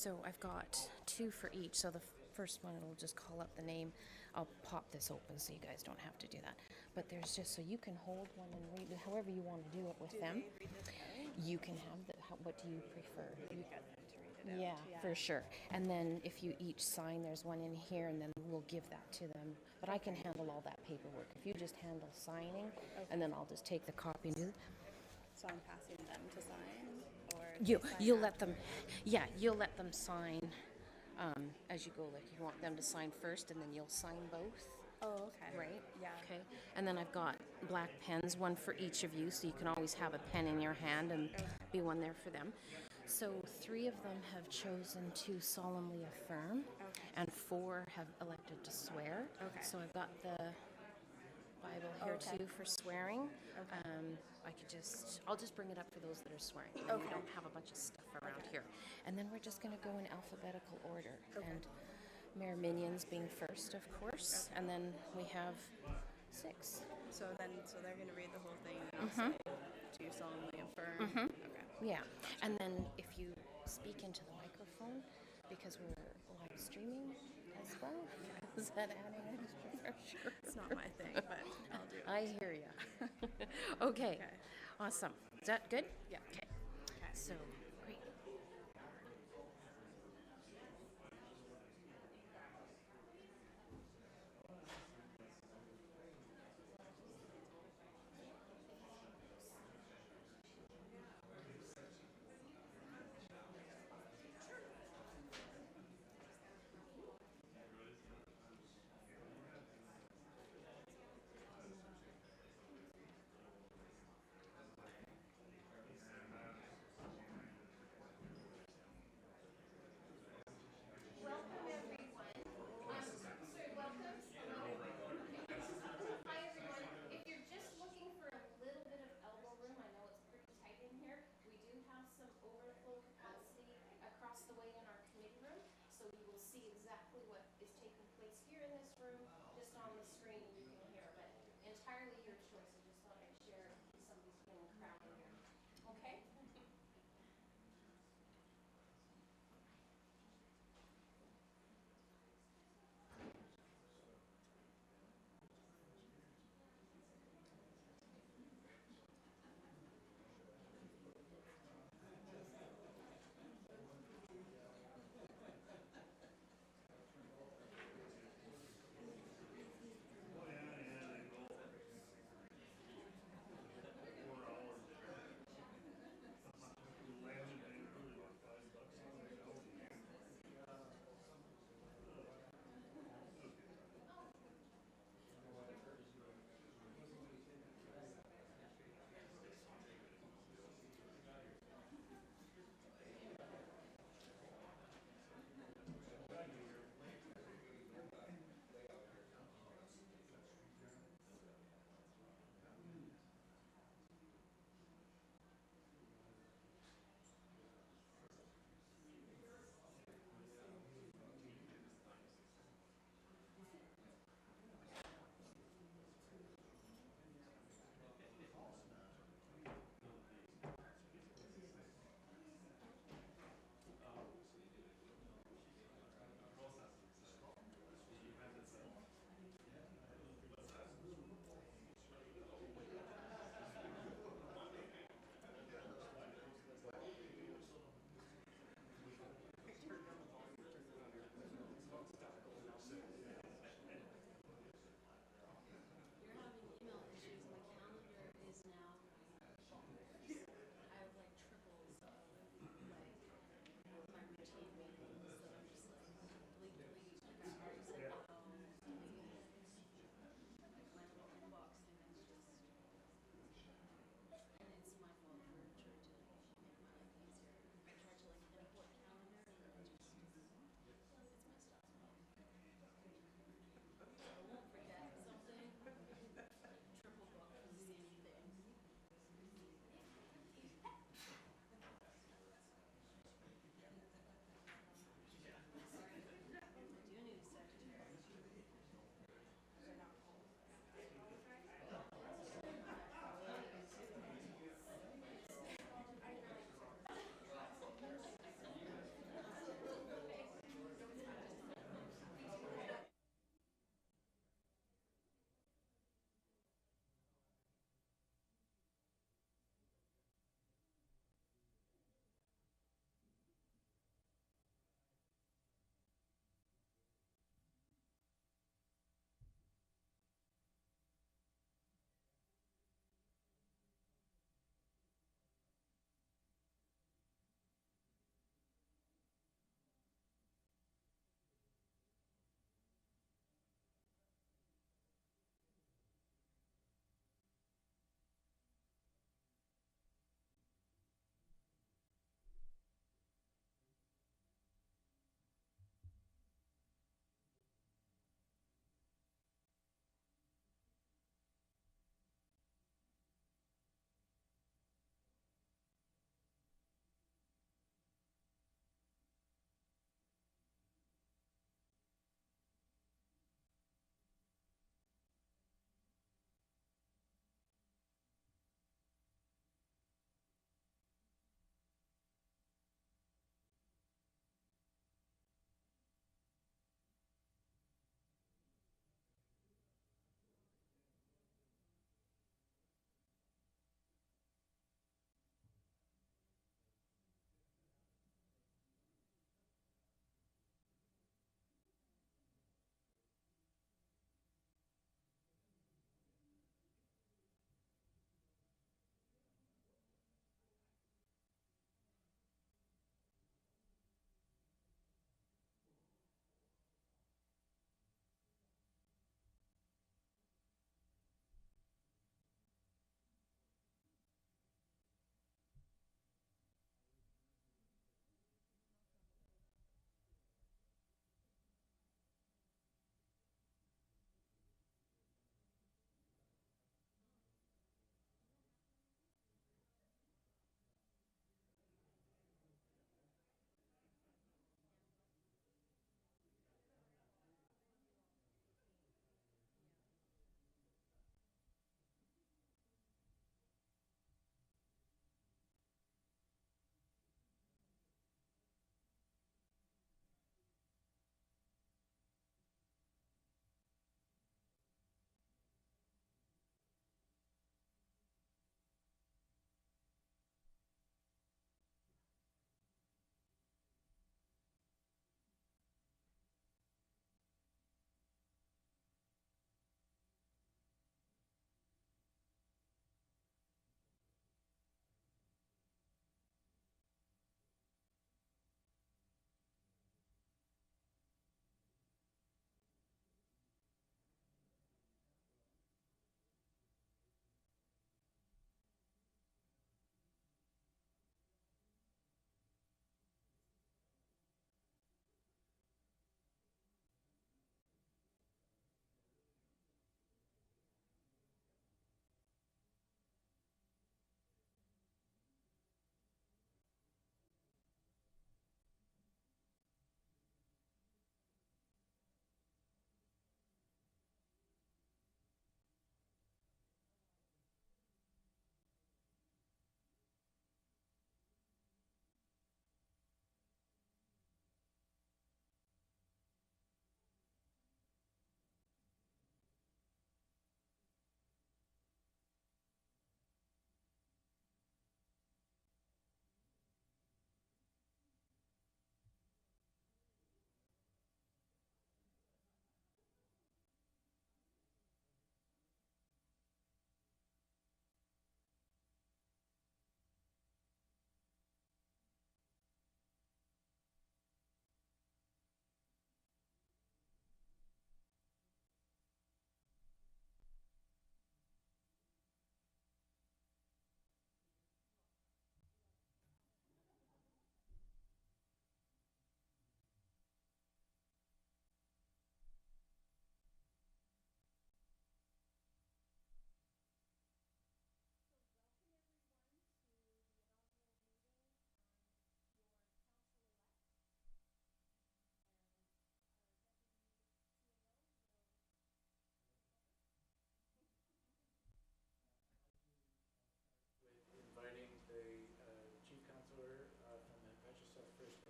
So I've got two for each. So the first one, it'll just call up the name. I'll pop this open so you guys don't have to do that. But there's just so you can hold one and read it however you want to do it with them. They read this out? You can have the. What do you prefer? You get them to read it Yeah, out. for sure. And then if you each sign, there's one in here, and then we'll give that to them. But I can handle all that paperwork. If you just handle signing, and then I'll just take the copy and do it. So I'm passing them to sign, or You'll let them, yeah, you'll let them sign as you go. Like you want them to sign first, and then you'll sign both. Oh, okay. Right? Yeah. Okay. And then I've got black pens, one for each of you, so you can always have a pen in your hand and be one there for them. So 3 of them have chosen to solemnly affirm, and 4 have elected to swear. Okay. So I've got the Bible here too for swearing. I'll just bring it up for those that are swearing. And we don't have a bunch of stuff around here. And then we're just going to go in alphabetical order. And Mayor Minion's being first, of course. And then we have 6. So they're going to read the whole thing and I'll say, do you solemnly affirm? Okay. Yeah. And then if you speak into the microphone, because we're live streaming as well, is that adding extra pressure? It's not my thing, but I'll do it. I hear you. Okay. Awesome. Is that good? Yeah. Okay. So, great.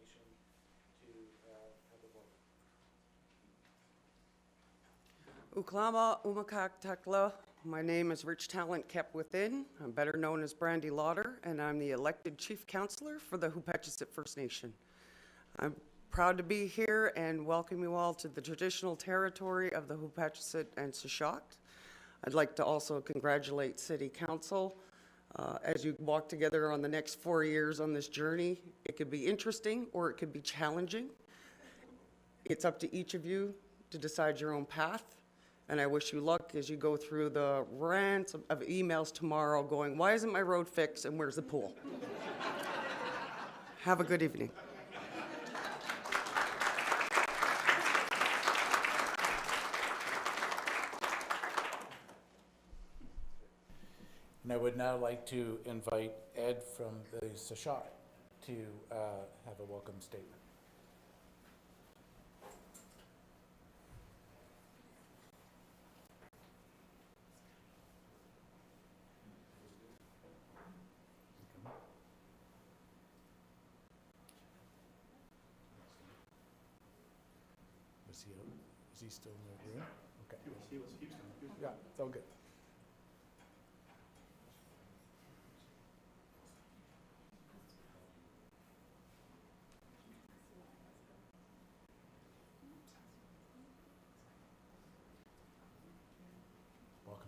Nation to have a vote. Uklama Umakaktakla. My name is Rich Talent Kept Within. I'm better known as Brandy Lauder, and I'm the elected chief counselor for the Hupetchisitt First Nation. I'm proud to be here and welcome you all to the traditional territory of the Hupetchisitt and Sechot. I'd like to also congratulate City Council. As you walk together on the next 4 years on this journey, it could be interesting or it could be challenging. It's up to each of you to decide your own path. And I wish you luck as you go through the rants of emails tomorrow going, why isn't my road fixed and where's the pool? Have a good evening. And I would now like to invite Ed from the Sechot to have a welcome statement. Is he still in the room? Okay. He was Houston. Yeah, it's all good. Welcome.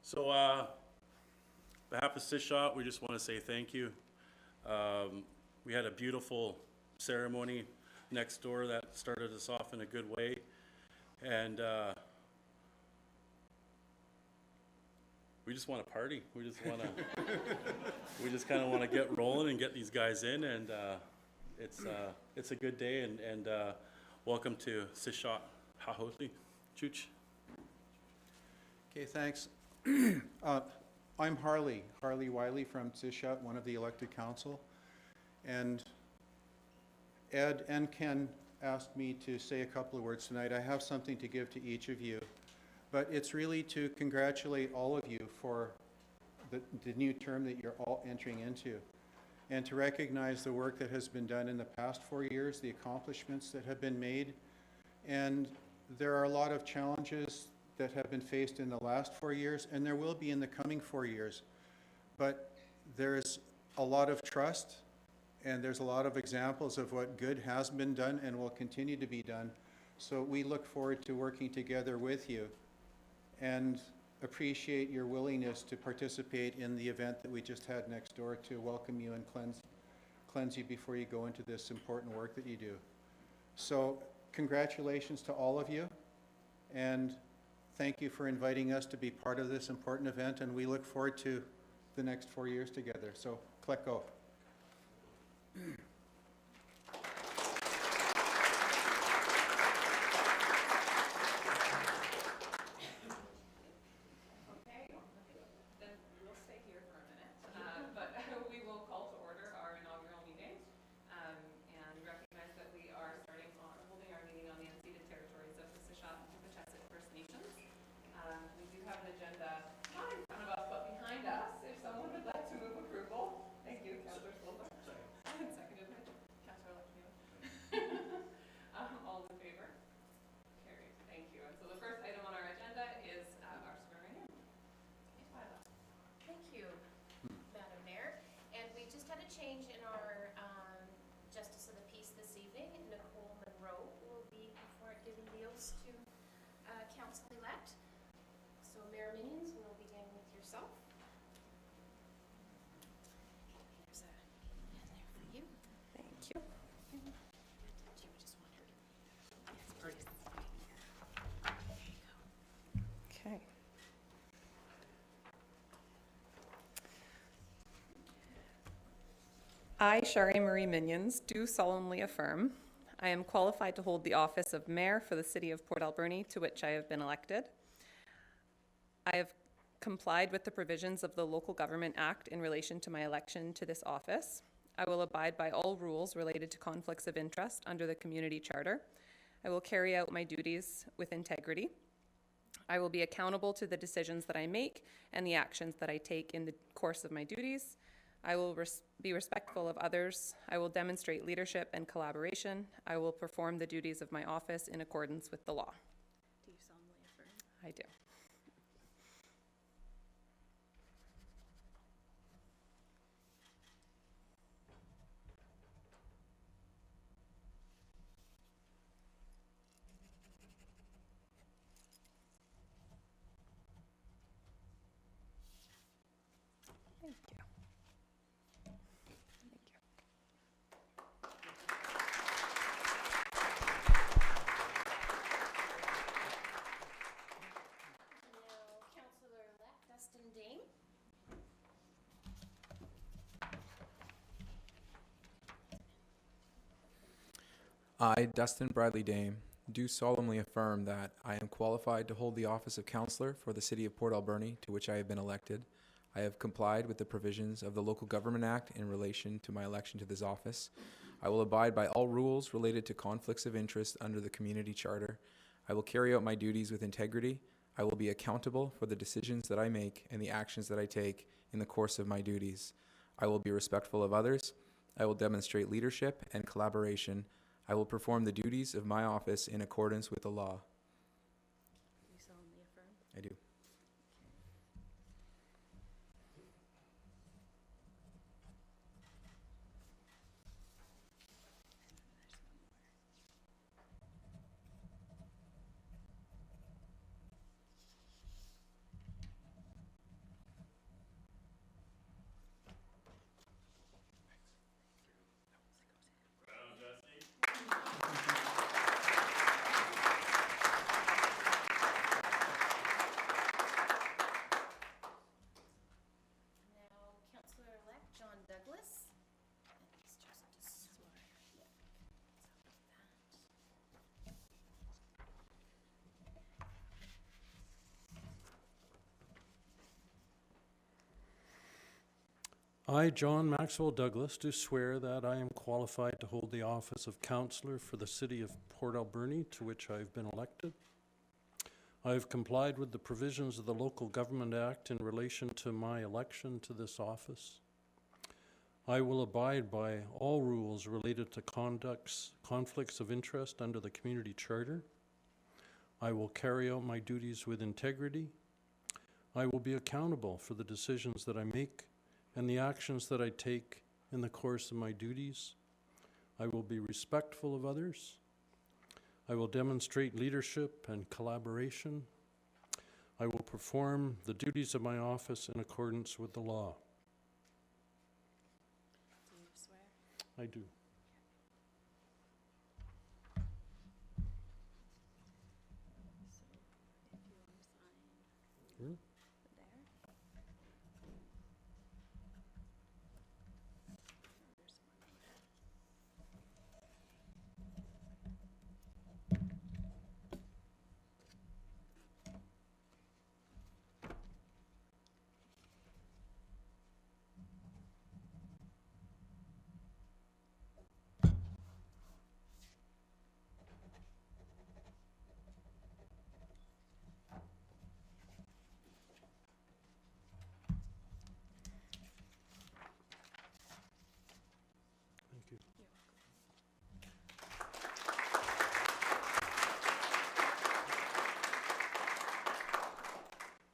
So, on behalf of Sechot, we just want to say thank you. We had a beautiful ceremony next door that started us off in a good way. And we just want to party. We just want to, we just kind of want to get rolling and get these guys in. And it's a good day. And welcome to Sechot Hahoti. Chooch. Okay, thanks. I'm Harley Wiley from Sechot, one of the elected council. And Ed and Ken asked me to say a couple of words tonight. I have something to give to each of you, but it's really to congratulate all of you for the new term that you're all entering into, and to recognize the work that has been done in the past 4 years, the accomplishments that have been made. And there are a lot of challenges that have been faced in the last 4 years, and there will be in the coming 4 years. But there's a lot of trust, and there's a lot of examples of what good has been done and will continue to be done. So we look forward to working together with you and appreciate your willingness to participate in the event that we just had next door to welcome you and cleanse you before you go into this important work that you do. So congratulations to all of you, and thank you for inviting us to be part of this important event, and we look forward to the next 4 years together. So, click go. Then we'll stay here for a minute, but we will call to order our inaugural meeting and recognize that we are holding our meeting on the unceded territories of the Sechot and Hupetchisitt First Nations. We do have an agenda not in front of us but behind us. If someone would like to move approval, thank you, Councillor Spolter. Seconded by Councillor Lachmiel. All in favor? Carried. Thank you. And so the first item on our agenda is our swearing in. Thank you, Madam Mayor. And we just had a change in our Justice of the Peace this evening. Nicole Monroe will be giving the oaths to Council-elect. So Mayor Minions, we'll begin with yourself. There's a pen there for you. Thank you. I, Shari Marie Minions, do solemnly affirm I am qualified to hold the office of Mayor for the City of Port Alberni, to which I have been elected. I have complied with the provisions of the Local Government Act in relation to my election to this office. I will abide by all rules related to conflicts of interest under the Community Charter. I will carry out my duties with integrity. I will be accountable to the decisions that I make and the actions that I take in the course of my duties. I will be respectful of others. I will demonstrate leadership and collaboration. I will perform the duties of my office in accordance with the law. Do you solemnly affirm? I do. Thank you. Thank you. Now, Councillor-elect Dustin Dane. I, Dustin Bradley Dame, do solemnly affirm that I am qualified to hold the office of councillor for the City of Port Alberni, to which I have been elected. I have complied with the provisions of the Local Government Act in relation to my election to this office. I will abide by all rules related to conflicts of interest under the Community Charter. I will carry out my duties with integrity. I will be accountable for the decisions that I make and the actions that I take in the course of my duties. I will be respectful of others. I will demonstrate leadership and collaboration. I will perform the duties of my office in accordance with the law. Do you solemnly affirm? I do. Now, Councillor-elect John Douglas. And he's chosen to swear. Yep. I, John Maxwell Douglas, do swear that I am qualified to hold the office of councillor for the City of Port Alberni, to which I have been elected. I have complied with the provisions of the Local Government Act in relation to my election to this office. I will abide by all rules related to conflicts of interest under the Community Charter. I will carry out my duties with integrity. I will be accountable for the decisions that I make and the actions that I take in the course of my duties. I will be respectful of others. I will demonstrate leadership and collaboration. I will perform the duties of my office in accordance with the law. Do you swear? I do. So, if you want to sign Sure. there. There's one more. Thank you. You're welcome.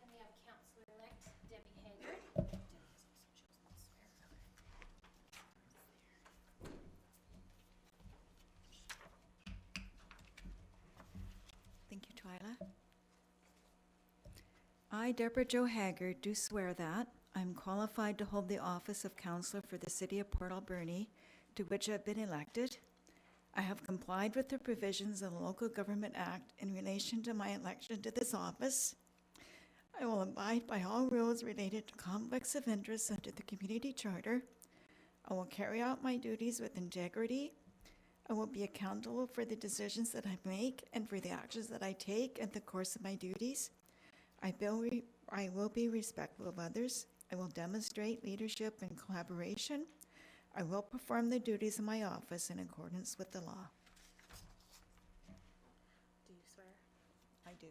And we have Councillor-elect Debbie Haggard. Debbie has also chosen to swear. Thank you, Twyla. I, Deborah Jo Haggard, do swear that I am qualified to hold the office of councillor for the City of Port Alberni, to which I have been elected. I have complied with the provisions of the Local Government Act in relation to my election to this office. I will abide by all rules related to conflicts of interest under the Community Charter. I will carry out my duties with integrity. I will be accountable for the decisions that I make and for the actions that I take in the course of my duties. I will be respectful of others. I will demonstrate leadership and collaboration. I will perform the duties of my office in accordance with the law. Do you swear? I do.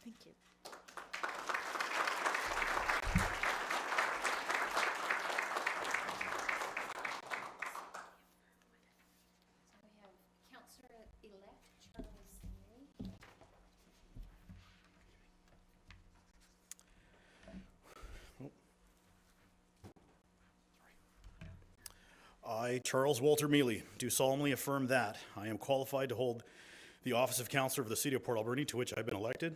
Thank you. So we have Councillor-elect Charles Neary. I, Charles Walter Mealy, do solemnly affirm that I am qualified to hold the office of Councillor of the City of Port Alberni, to which I have been elected.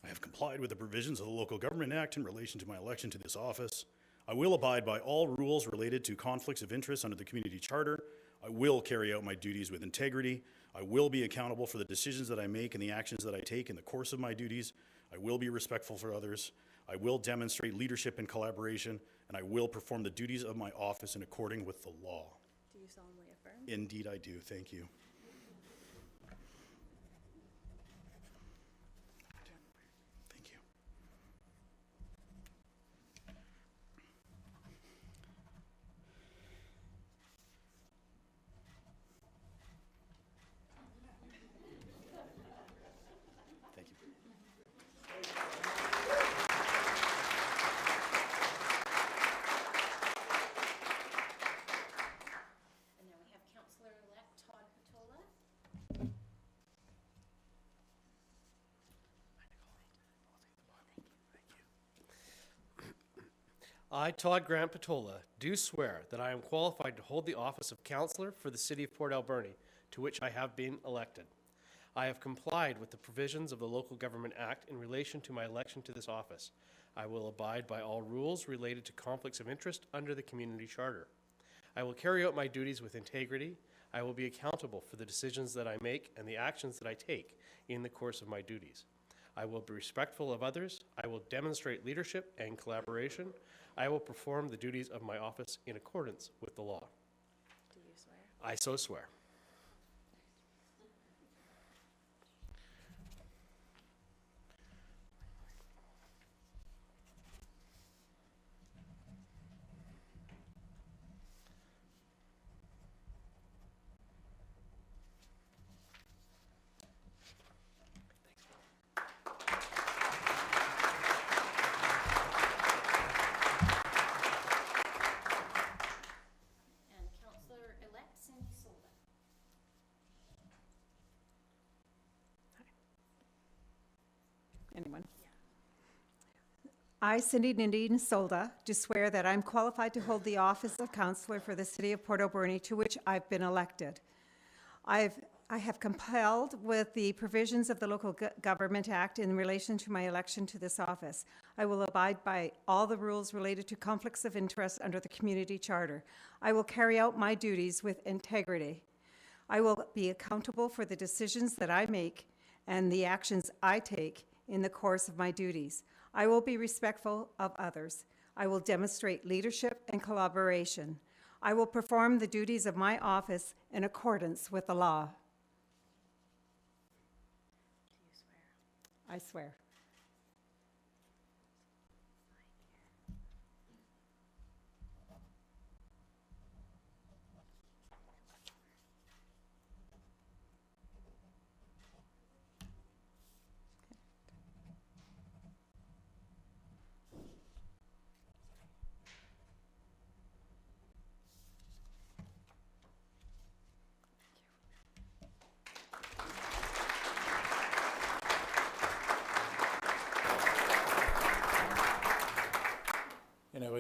I have complied with the provisions of the Local Government Act in relation to my election to this office. I will abide by all rules related to conflicts of interest under the Community Charter. I will carry out my duties with integrity. I will be accountable for the decisions that I make and the actions that I take in the course of my duties. I will be respectful for others. I will demonstrate leadership and collaboration, and I will perform the duties of my office in accordance with the law. Do you solemnly affirm? Indeed, I do. Thank you. Thank you. Thank you. And then we have Councillor-elect Todd Patola. I, Todd Grant Patola, do swear that I am qualified to hold the office of Councillor for the City of Port Alberni, to which I have been elected. I have complied with the provisions of the Local Government Act in relation to my election to this office. I will abide by all rules related to conflicts of interest under the Community Charter. I will carry out my duties with integrity. I will be accountable for the decisions that I make and the actions that I take in the course of my duties. I will be respectful of others. I will demonstrate leadership and collaboration. I will perform the duties of my office in accordance with the law. Do you swear? I so swear. And Councillor-elect Cindy Solda. Anyone? I, Cindy Nadine Solda, do swear that I'm qualified to hold the office of Councillor for the City of Port Alberni, to which I've been elected. I have complied with the provisions of the Local Government Act in relation to my election to this office. I will abide by all the rules related to conflicts of interest under the Community Charter. I will carry out my duties with integrity. I will be accountable for the decisions that I make and the actions I take in the course of my duties. I will be respectful of others. I will demonstrate leadership and collaboration. I will perform the duties of my office in accordance with the law. Do you swear? I swear.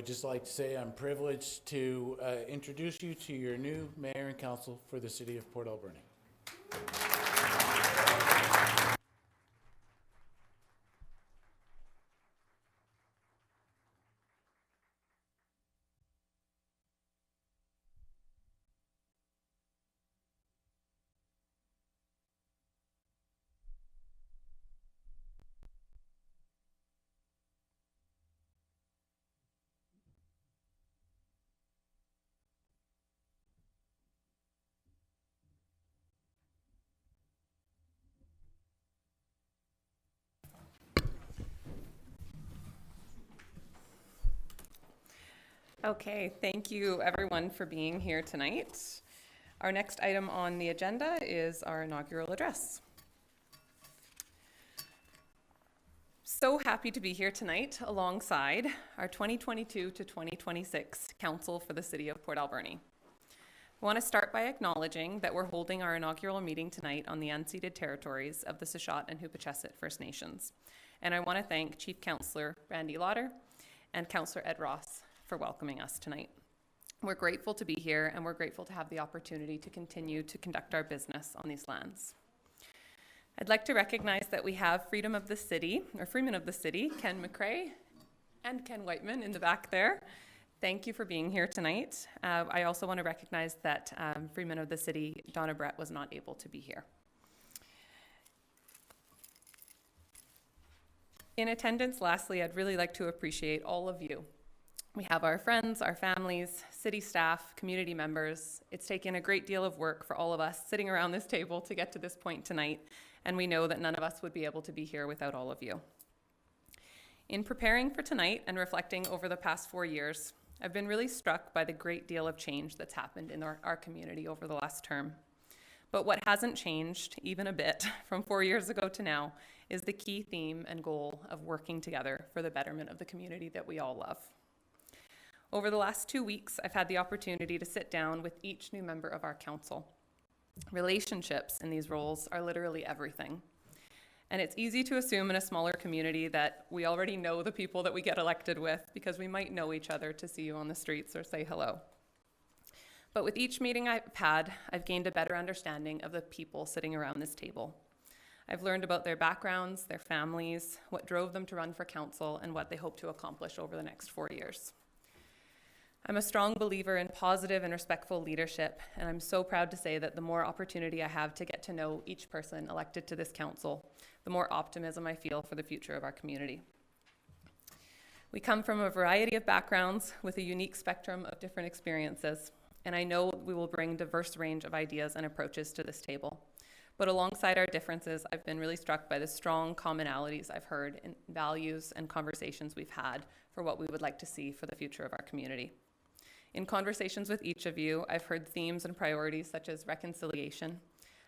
would just like to say I'm privileged to introduce you to your new mayor and council for the city of Port Alberni. Okay, thank you everyone for being here tonight. Our next item on the agenda is our inaugural address. So happy to be here tonight alongside our 2022 to 2026 Council for the City of Port Alberni. I want to start by acknowledging that we're holding our inaugural meeting tonight on the unceded territories of the Sishat and Hupachesit First Nations. And I want to thank Chief Councillor Brandy Lauder and Councillor Ed Ross for welcoming us tonight. We're grateful to be here, and we're grateful to have the opportunity to continue to conduct our business on these lands. I'd like to recognize that we have Freeman of the City, Ken McCrae and Ken Whiteman in the back there. Thank you for being here tonight. I also want to recognize that Freeman of the City, Donna Brett, was not able to be here. In attendance, lastly, I'd really like to appreciate all of you. We have our friends, our families, city staff, community members. It's taken a great deal of work for all of us sitting around this table to get to this point tonight, and we know that none of us would be able to be here without all of you. In preparing for tonight and reflecting over the past 4 years, I've been really struck by the great deal of change that's happened in our community over the last term. But what hasn't changed, even a bit, from 4 years ago to now, is the key theme and goal of working together for the betterment of the community that we all love. Over the last 2 weeks, I've had the opportunity to sit down with each new member of our council. Relationships in these roles are literally everything. And it's easy to assume in a smaller community that we already know the people that we get elected with because we might know each other to see you on the streets or say hello. But with each meeting I've had, I've gained a better understanding of the people sitting around this table. I've learned about their backgrounds, their families, what drove them to run for council, and what they hope to accomplish over the next 4 years. I'm a strong believer in positive and respectful leadership, and I'm so proud to say that the more opportunity I have to get to know each person elected to this council, the more optimism I feel for the future of our community. We come from a variety of backgrounds with a unique spectrum of different experiences, and I know we will bring a diverse range of ideas and approaches to this table. But alongside our differences, I've been really struck by the strong commonalities I've heard in values and conversations we've had for what we would like to see for the future of our community. In conversations with each of you, I've heard themes and priorities such as reconciliation,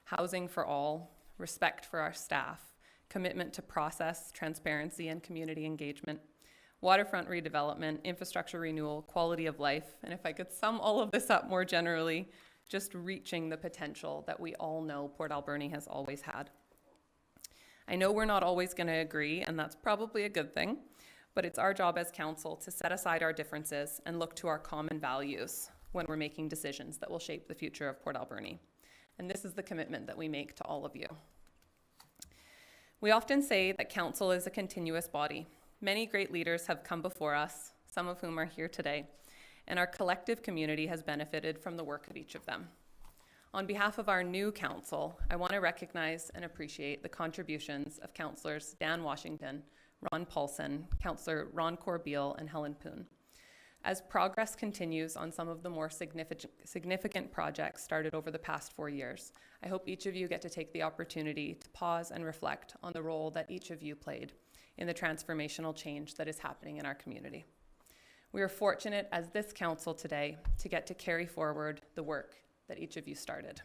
housing for all, respect for our staff, commitment to process, transparency, and community engagement, waterfront redevelopment, infrastructure renewal, quality of life, and if I could sum all of this up more generally, just reaching the potential that we all know Port Alberni has always had. I know we're not always going to agree, and that's probably a good thing, but it's our job as council to set aside our differences and look to our common values when we're making decisions that will shape the future of Port Alberni. And this is the commitment that we make to all of you. We often say that council is a continuous body. Many great leaders have come before us, some of whom are here today, and our collective community has benefited from the work of each of them. On behalf of our new council, I want to recognize and appreciate the contributions of councillors Dan Washington, Ron Paulson, Councillor Ron Corbeil, and Helen Poon. As progress continues on some of the more significant projects started over the past 4 years, I hope each of you get to take the opportunity to pause and reflect on the role that each of you played in the transformational change that is happening in our community. We are fortunate as this council today to get to carry forward the work that each of you started.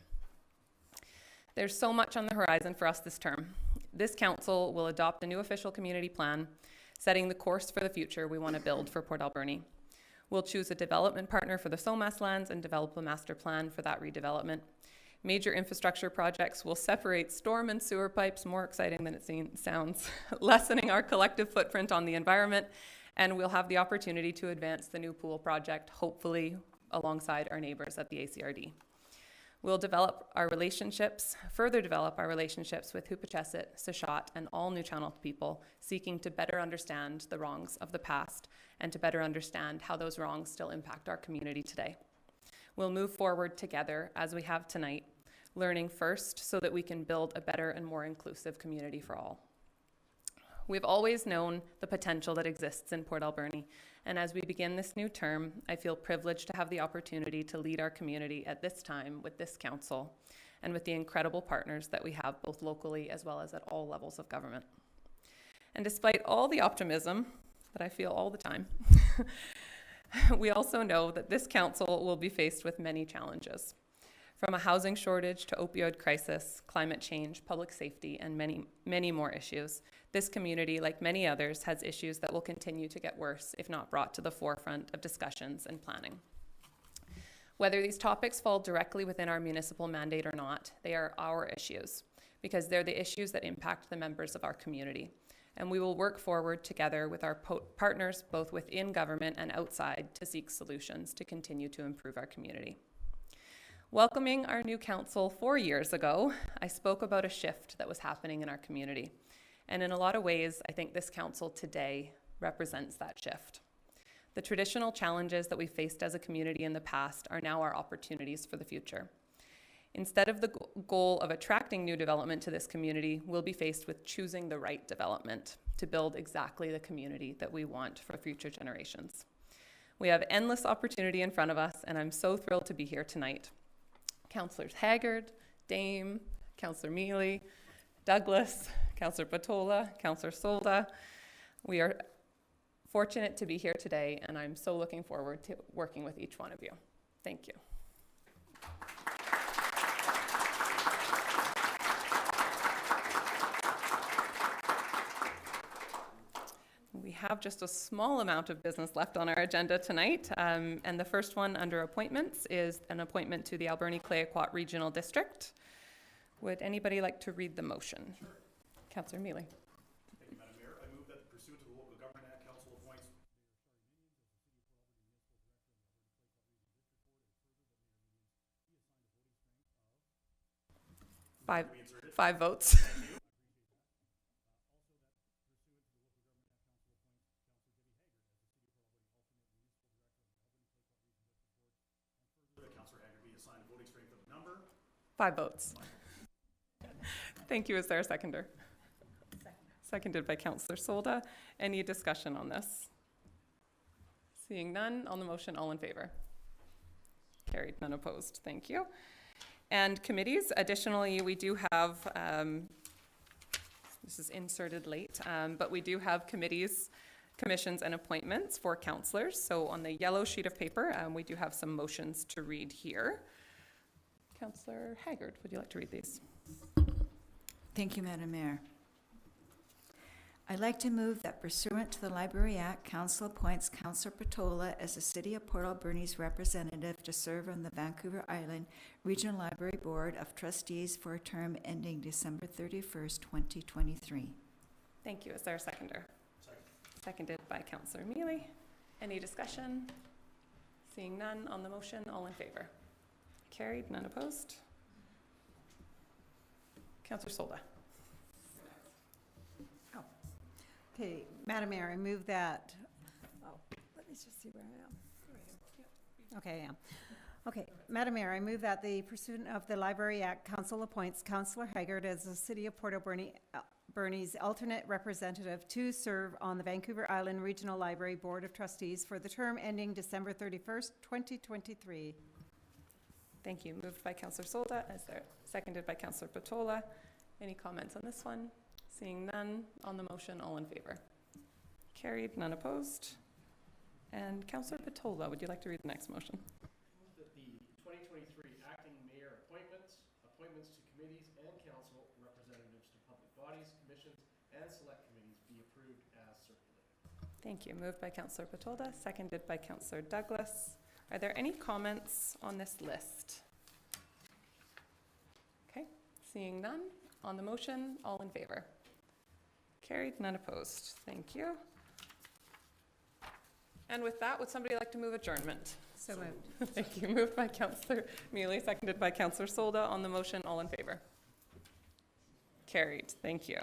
There's so much on the horizon for us this term. This council will adopt a new official community plan, setting the course for the future we want to build for Port Alberni. We'll choose a development partner for the SOMAS lands and develop a master plan for that redevelopment. Major infrastructure projects will separate storm and sewer pipes, more exciting than it sounds, lessening our collective footprint on the environment, And we'll have the opportunity to advance the new pool project, hopefully alongside our neighbors at the ACRD. We'll further develop our relationships with Hupechesit, Sechot, and all New Channel people, seeking to better understand the wrongs of the past and to better understand how those wrongs still impact our community today. We'll move forward together as we have tonight, learning first so that we can build a better and more inclusive community for all. We've always known the potential that exists in Port Alberni, and as we begin this new term, I feel privileged to have the opportunity to lead our community at this time with this council and with the incredible partners that we have both locally as well as at all levels of government. And despite all the optimism that I feel all the time, we also know that this council will be faced with many challenges. From a housing shortage to opioid crisis, climate change, public safety, and many, many more issues, this community, like many others, has issues that will continue to get worse if not brought to the forefront of discussions and planning. Whether these topics fall directly within our municipal mandate or not, they are our issues because they're the issues that impact the members of our community. And we will work forward together with our partners, both within government and outside, to seek solutions to continue to improve our community. Welcoming our new council 4 years ago, I spoke about a shift that was happening in our community. And in a lot of ways, I think this council today represents that shift. The traditional challenges that we faced as a community in the past are now our opportunities for the future. Instead of the goal of attracting new development to this community, we'll be faced with choosing the right development to build exactly the community that we want for future generations. We have endless opportunity in front of us, and I'm so thrilled to be here tonight. Councillors Haggard, Dame, Councillor Mealy, Douglas, Councillor Patola, Councillor Solda. We are fortunate to be here today, and I'm so looking forward to working with each one of you. Thank you. We have just a small amount of business left on our agenda tonight, and the first one under appointments is an appointment to the Alberni-Clayoquot Regional District. Would anybody like to read the motion? Sure. Councillor Mealy. Thank you, Madam Mayor. I move that pursuant to the Local Government Act, Council appoints five votes. Councillor Haggard be assigned a voting strength of number. 5 votes. Thank you. Is there a seconder? Seconded by Councillor Solda. Any discussion on this? Seeing none, on the motion, all in favor? Carried, none opposed. Thank you. And committees, additionally, we do have, this is inserted late, but we do have committees, commissions, and appointments for councillors. So on the yellow sheet of paper, we do have some motions to read here. Councillor Haggard, would you like to read these? Thank you, Madam Mayor. I'd like to move that pursuant to the Library Act, Council appoints Councillor Patola as the City of Port Alberni's representative to serve on the Vancouver Island Regional Library Board of Trustees for a term ending December 31st, 2023. Thank you. Is there a seconder? Second. Seconded by Councillor Mealy. Any discussion? Seeing none on the motion, all in favor? Carried, none opposed. Councillor Solda. Okay, Madam Mayor, I move that, let me just see where I am. Okay, I am. Okay, Madam Mayor, I move that the pursuant of the Library Act, Council appoints Councillor Haggard as the City of Port Alberni's alternate representative to serve on the Vancouver Island Regional Library Board of Trustees for the term ending December 31st, 2023. Thank you. Moved by Councillor Solda. Is there seconded by Councillor Patola? Any comments on this one? Seeing none on the motion, all in favor? Carried, none opposed. And Councillor Patola, would you like to read the next motion? That the 2023 acting mayor appointments to committees and council representatives to public bodies, commissions, and select committees be approved as circulated. Thank you. Moved by Councillor Patola, seconded by Councillor Douglas. Are there any comments on this list? Okay, seeing none on the motion, all in favor? Carried, none opposed. Thank you. And with that, would somebody like to move adjournment? So moved. Thank you. Moved by Councillor Mealy, seconded by Councillor Solda. On the motion, all in favor? Carried. Thank you.